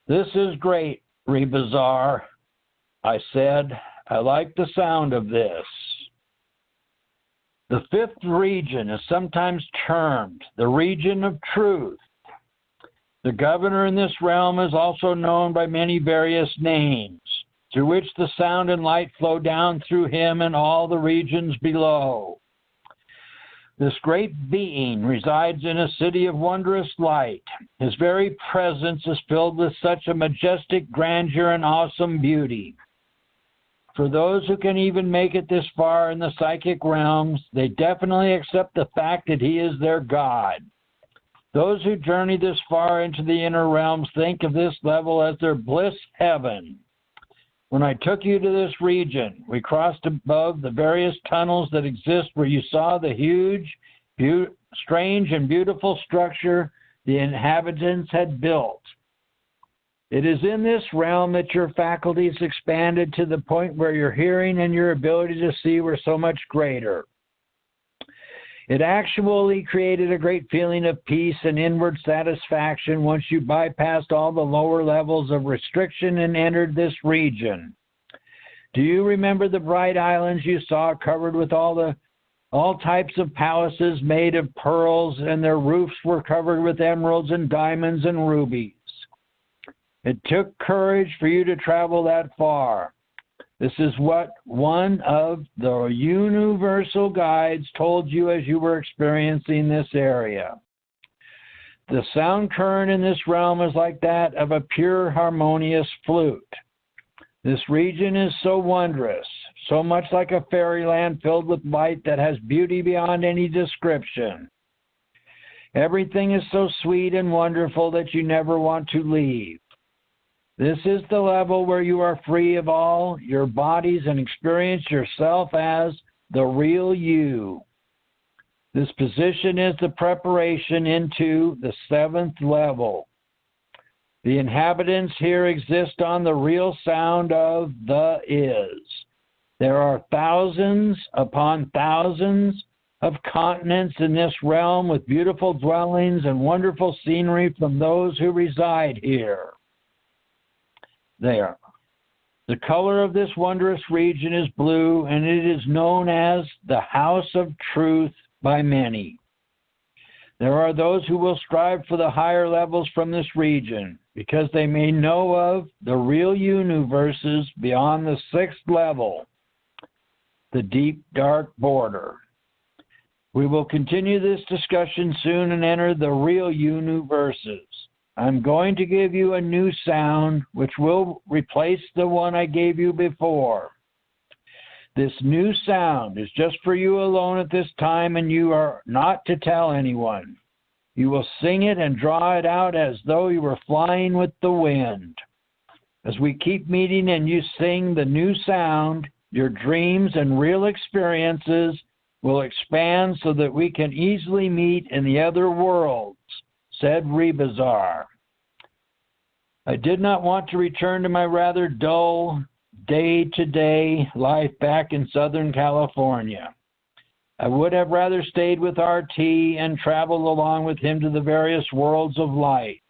"This is great, Rebazar," I said. "I like the sound of this." The fifth region is sometimes termed the region of truth. The governor in this realm is also known by many various names, through which the sound and light flow down through him and all the regions below. This great being resides in a city of wondrous light. His very presence is filled with such a majestic grandeur and awesome beauty. For those who can even make it this far in the psychic realms, they definitely accept the fact that he is their God. Those who journey this far into the inner realms think of this level as their bliss heaven. When I took you to this region, we crossed above the various tunnels that exist where you saw the huge, strange, and beautiful structure the inhabitants had built. It is in this realm that your faculties expanded to the point where your hearing and your ability to see were so much greater. It actually created a great feeling of peace and inward satisfaction once you bypassed all the lower levels of restriction and entered this region. Do you remember the bright islands you saw covered with all types of palaces made of pearls, and their roofs were covered with emeralds and diamonds and rubies? It took courage for you to travel that far. This is what one of the universal guides told you as you were experiencing this area. The sound current in this realm is like that of a pure harmonious flute. This region is so wondrous, so much like a fairyland filled with light that has beauty beyond any description. Everything is so sweet and wonderful that you never want to leave. This is the level where you are free of all your bodies and experience yourself as the real you. This position is the preparation into the seventh level. The inhabitants here exist on the real sound of the is. There are thousands upon thousands of continents in this realm with beautiful dwellings and wonderful scenery from those who reside here. There. The color of this wondrous region is blue, and it is known as the House of Truth by many. There are those who will strive for the higher levels from this region, because they may know of the real universes beyond the sixth level, the deep, dark border. We will continue this discussion soon and enter the real universes. I'm going to give you a new sound which will replace the one I gave you before. This new sound is just for you alone at this time, and you are not to tell anyone. You will sing it and draw it out as though you were flying with the wind. As we keep meeting and you sing the new sound, your dreams and real experiences will expand so that we can easily meet in the other worlds, said Rebazar. I did not want to return to my rather dull day-to-day life back in Southern California. I would have rather stayed with RT and traveled along with him to the various worlds of light.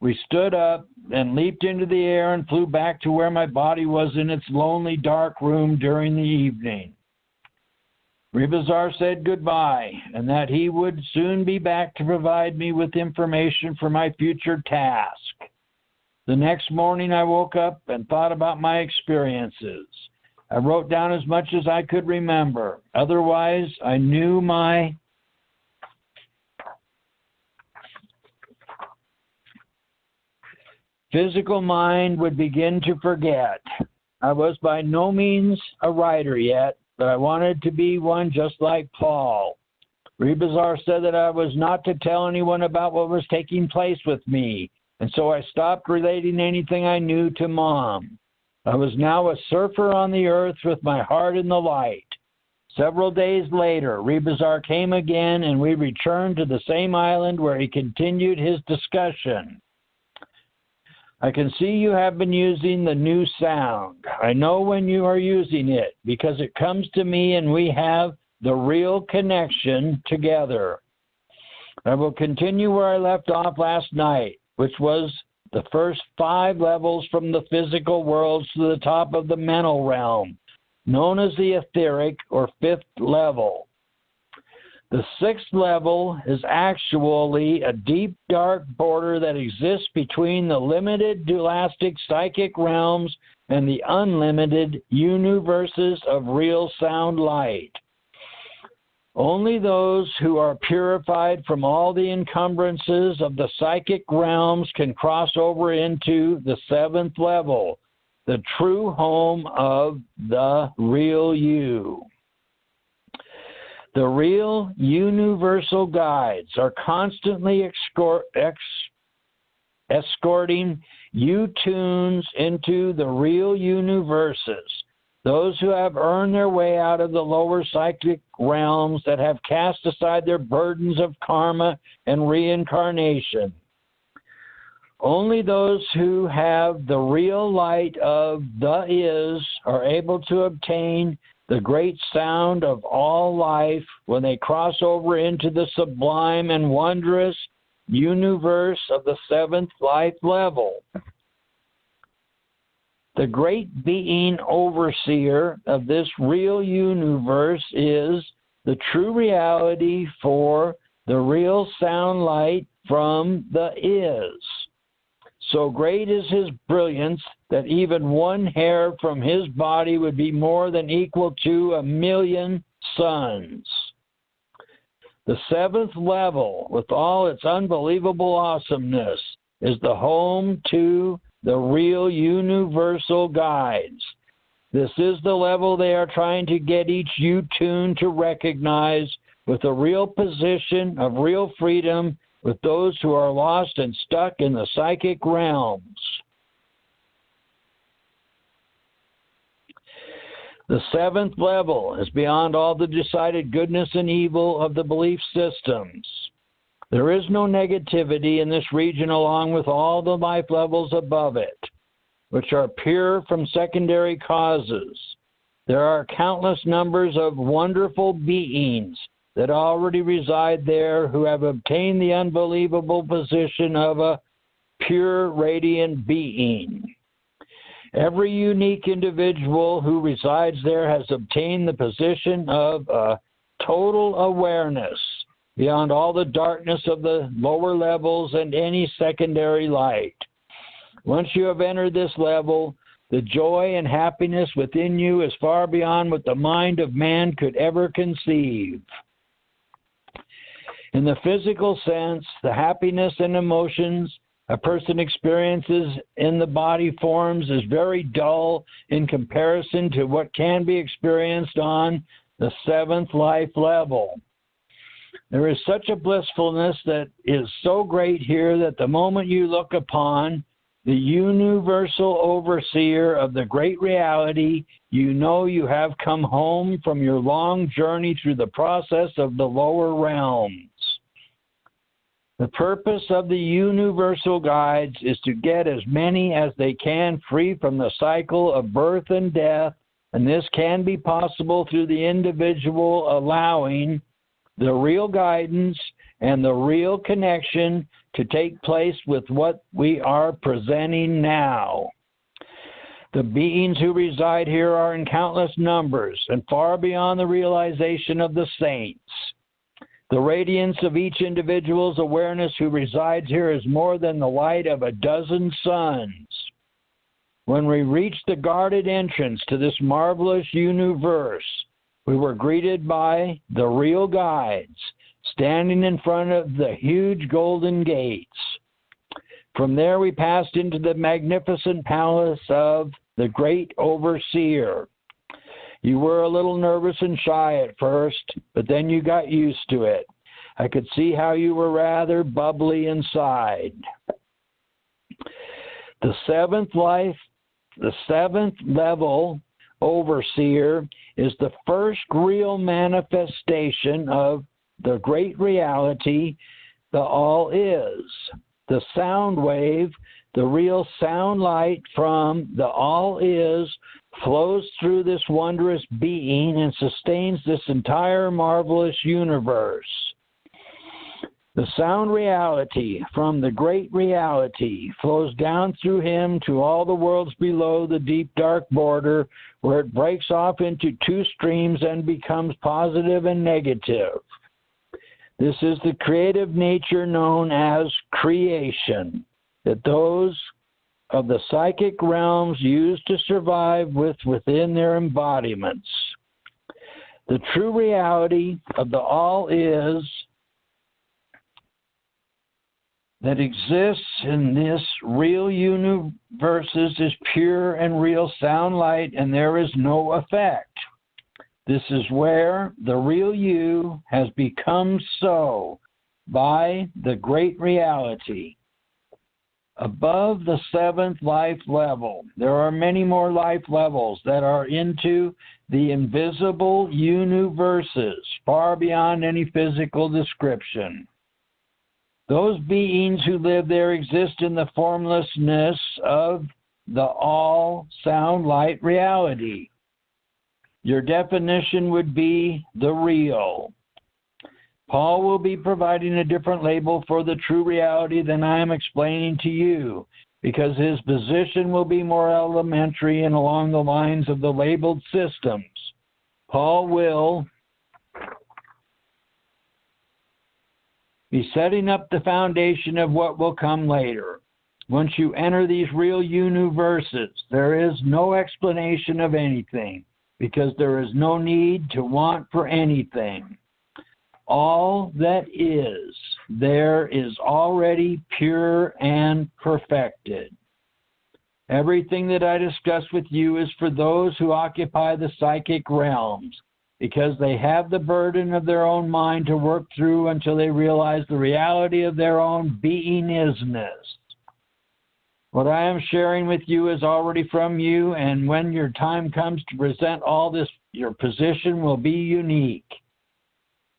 We stood up and leaped into the air and flew back to where my body was in its lonely dark room during the evening. Rebazar said goodbye, and that he would soon be back to provide me with information for my future task. The next morning I woke up and thought about my experiences. I wrote down as much as I could remember. Otherwise, I knew my physical mind would begin to forget. I was by no means a writer yet, but I wanted to be one just like Paul. Rebazar said that I was not to tell anyone about what was taking place with me, and so I stopped relating anything I knew to Mom. I was now a surfer on the earth with my heart in the light. Several days later, Rebazar came again, and we returned to the same island where he continued his discussion. I can see you have been using the new sound. I know when you are using it because it comes to me and we have the real connection together. I will continue where I left off last night, which was the first 5 levels from the physical worlds to the top of the mental realm, known as the etheric or 5th level. The 6th level is actually a deep, dark border that exists between the limited dualistic psychic realms and the unlimited universes of real sound light. Only those who are purified from all the encumbrances of the psychic realms can cross over into the 7th level, the true home of the real you. The real universal guides are constantly escorting you-tunes into the real universes, those who have earned their way out of the lower psychic realms, that have cast aside their burdens of karma and reincarnation. Only those who have the real light of the Is are able to obtain the great sound of all life when they cross over into the sublime and wondrous universe of the 7th life level. The great being overseer of this real universe is the true reality for the real sound light from the Is. So great is his brilliance that even one hair from his body would be more than equal to 1,000,000 suns. The 7th level, with all its unbelievable awesomeness, is the home to the real universal guides. This is the level they are trying to get each you-tune to recognize, with a real position of real freedom with those who are lost and stuck in the psychic realms. The 7th level is beyond all the decided goodness and evil of the belief systems. There is no negativity in this region, along with all the life levels above it, which are pure from secondary causes. There are countless numbers of wonderful beings that already reside there, who have obtained the unbelievable position of a pure radiant being. Every unique individual who resides there has obtained the position of a total awareness beyond all the darkness of the lower levels and any secondary light. Once you have entered this level, the joy and happiness within you is far beyond what the mind of man could ever conceive. In the physical sense, the happiness and emotions a person experiences in the body forms is very dull in comparison to what can be experienced on the 7th life level. There is such a blissfulness that is so great here that the moment you look upon the universal overseer of the great reality, you know you have come home from your long journey through the process of the lower realms. The purpose of the universal guides is to get as many as they can free from the cycle of birth and death, and this can be possible through the individual allowing the real guidance and the real connection to take place with what we are presenting now. The beings who reside here are in countless numbers and far beyond the realization of the saints. The radiance of each individual's awareness who resides here is more than the light of 12 suns. When we reached the guarded entrance to this marvelous universe, we were greeted by the real guides, standing in front of the huge golden gates. From there we passed into the magnificent palace of the great overseer. You were a little nervous and shy at first, but then you got used to it. I could see how you were rather bubbly inside. The 7th level overseer is the first real manifestation of the great reality, the all is. The sound wave, the real sound light from the all is, flows through this wondrous being and sustains this entire marvelous universe. The sound reality from the great reality flows down through him to all the worlds below the deep dark border, where it breaks off into two streams and becomes positive and negative. This is the creative nature known as creation, that those of the psychic realms use to survive within their embodiments. The true reality of the all is that exists in this real universes is pure and real sound light, and there is no effect. This is where the real you has become so by the great reality. Above the seventh life level, there are many more life levels that are into the invisible universes, far beyond any physical description. Those beings who live there exist in the formlessness of the all sound light reality. Your definition would be the real. Paul will be providing a different label for the true reality than I am explaining to you, because his position will be more elementary and along the lines of the labeled systems. Paul will be setting up the foundation of what will come later. Once you enter these real universes, there is no explanation of anything, because there is no need to want for anything. All that is there is already pure and perfected. Everything that I discuss with you is for those who occupy the psychic realms, because they have the burden of their own mind to work through until they realize the reality of their own beingness. What I am sharing with you is already from you, and when your time comes to present all this, your position will be unique.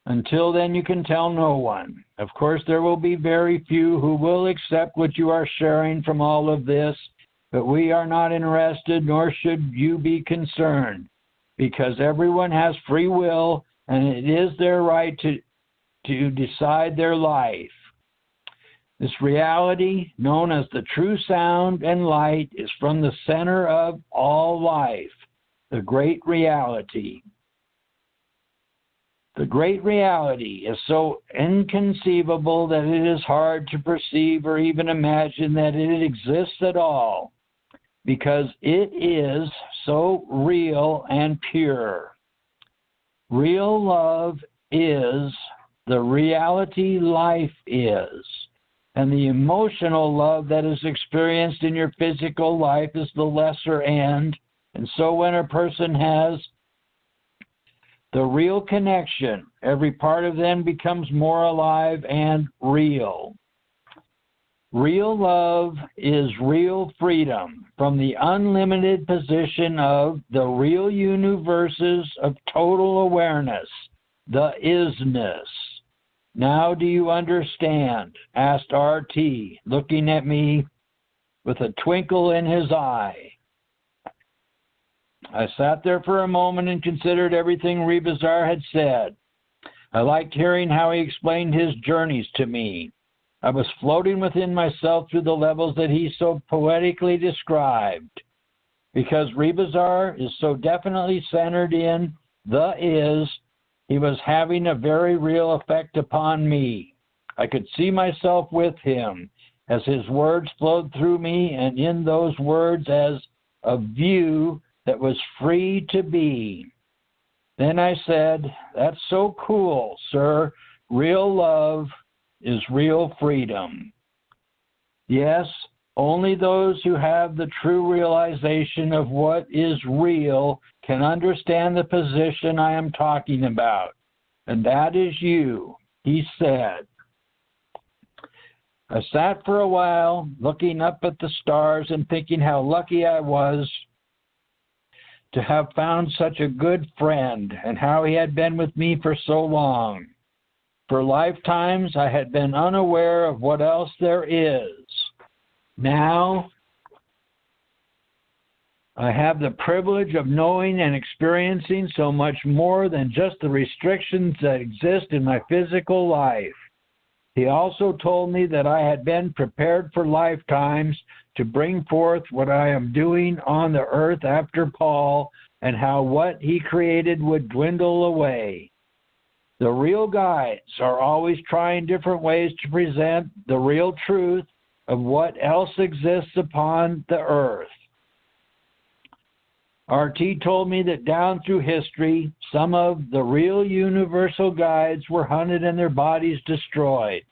Until then, you can tell no one. Of course, there will be very few who will accept what you are sharing from all of this, but we are not interested, nor should you be concerned, because everyone has free will, and it is their right to decide their life. This reality, known as the true sound and light, is from the center of all life, the great reality. The great reality is so inconceivable that it is hard to perceive or even imagine that it exists at all, because it is so real and pure. Real love is the reality life is, and the emotional love that is experienced in your physical life is the lesser end. And so when a person has the real connection, every part of them becomes more alive and real. Real love is real freedom from the unlimited position of the real universes of total awareness, the isness. Now do you understand? Asked R.T., looking at me with a twinkle in his eye. I sat there for a moment and considered everything Rebazar had said. I liked hearing how he explained his journeys to me. I was floating within myself through the levels that he so poetically described. Because Rebazar is so definitely centered in the is, he was having a very real effect upon me. I could see myself with him as his words flowed through me, and in those words as a view that was free to be. Then I said, "That's so cool, sir. Real love is real freedom." Yes, only those who have the true realization of what is real can understand the position I am talking about. And that is you, he said. I sat for a while, looking up at the stars and thinking how lucky I was to have found such a good friend, and how he had been with me for so long. For lifetimes I had been unaware of what else there is. Now I have the privilege of knowing and experiencing so much more than just the restrictions that exist in my physical life. He also told me that I had been prepared for lifetimes to bring forth what I am doing on the earth after Paul, and how what he created would dwindle away. The real guides are always trying different ways to present the real truth of what else exists upon the earth. RT told me that down through history, some of the real universal guides were hunted and their bodies destroyed.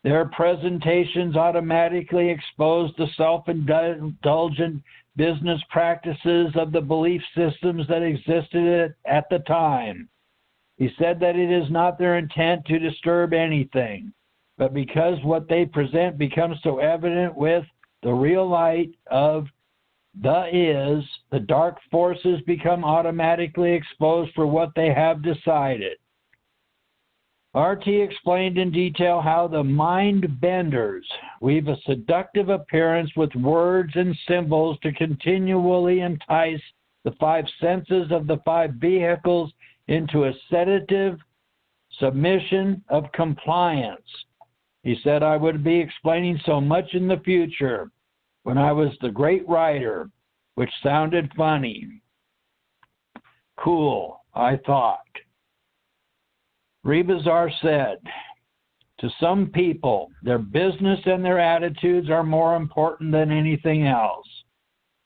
Their presentations automatically exposed the self-indulgent business practices of the belief systems that existed at the time. He said that it is not their intent to disturb anything, but because what they present becomes so evident with the real light of the dark forces become automatically exposed for what they have decided. RT explained in detail how the mind benders weave a seductive appearance with words and symbols to continually entice the five senses of the five vehicles into a sedative submission of compliance. He said I would be explaining so much in the future when I was the great writer, which sounded funny. Cool, I thought. Rebazar said, to some people, their business and their attitudes are more important than anything else.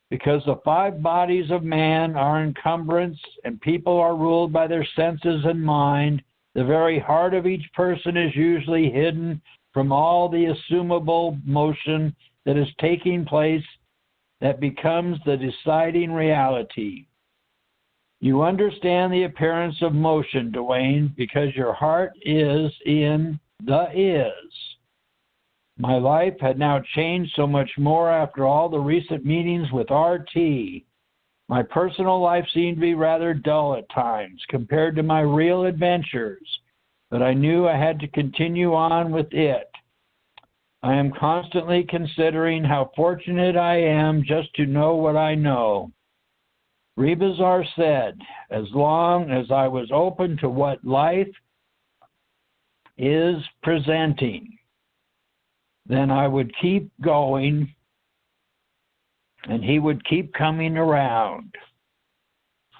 Because the five bodies of man are encumbrance and people are ruled by their senses and mind, the very heart of each person is usually hidden from all the assumable motion that is taking place that becomes the deciding reality. You understand the appearance of motion, Dwayne, because your heart is in the is. My life had now changed so much more after all the recent meetings with RT. My personal life seemed to be rather dull at times compared to my real adventures, but I knew I had to continue on with it. I am constantly considering how fortunate I am just to know what I know. Rebazar said, as long as I was open to what life is presenting, then I would keep going and he would keep coming around.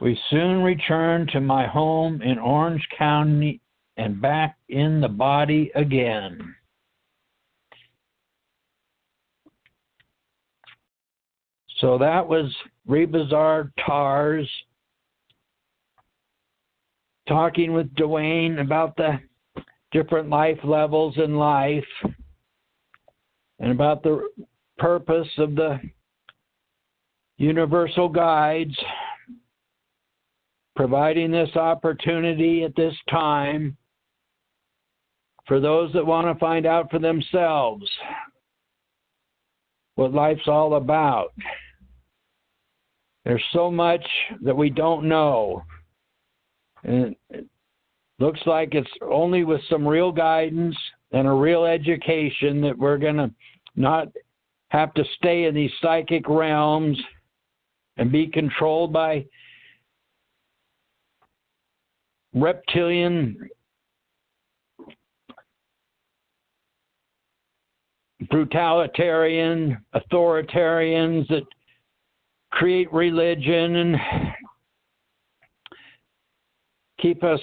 We soon returned to my home in Orange County and back in the body again. So that was Rebazar Tars talking with Dwayne about the different life levels in life and about the purpose of the universal guides, providing this opportunity at this time for those that want to find out for themselves what life's all about. There's so much that we don't know. And it looks like it's only with some real guidance and a real education that we're going to not have to stay in these psychic realms and be controlled by reptilian brutalitarian authoritarians that create religion and keep us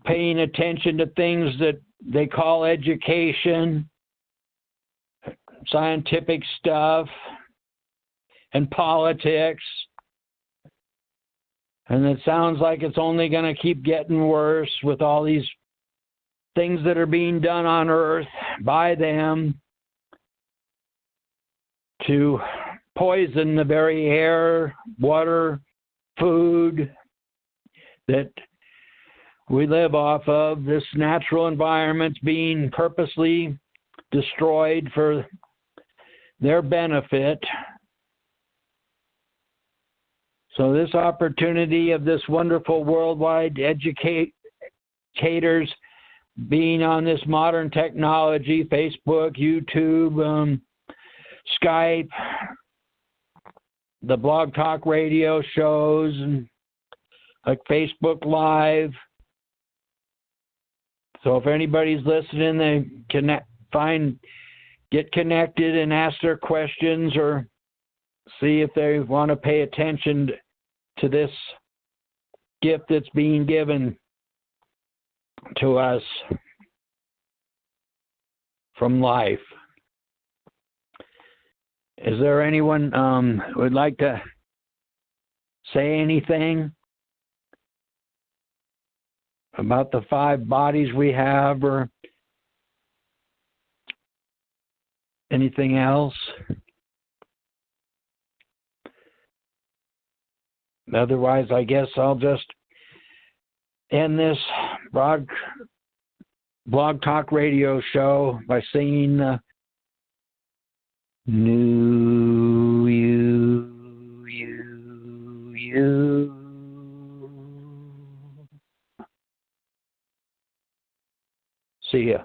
paying attention to things that they call education, scientific stuff, and politics. And it sounds like it's only going to keep getting worse with all these things that are being done on earth by them to poison the very air, water, food that we live off of. This natural environment's being purposely destroyed for their benefit. So this opportunity of this wonderful worldwide educators being on this modern technology, Facebook, YouTube, Skype, the blog talk radio shows, and like Facebook Live. So if anybody's listening, they get connected and ask their questions, or see if they want to pay attention to this gift that's being given to us from life. Is there anyone who would like to say anything about the 5 bodies we have, or anything else? Otherwise, I guess I'll just end this blog talk radio show by singing New You. See ya.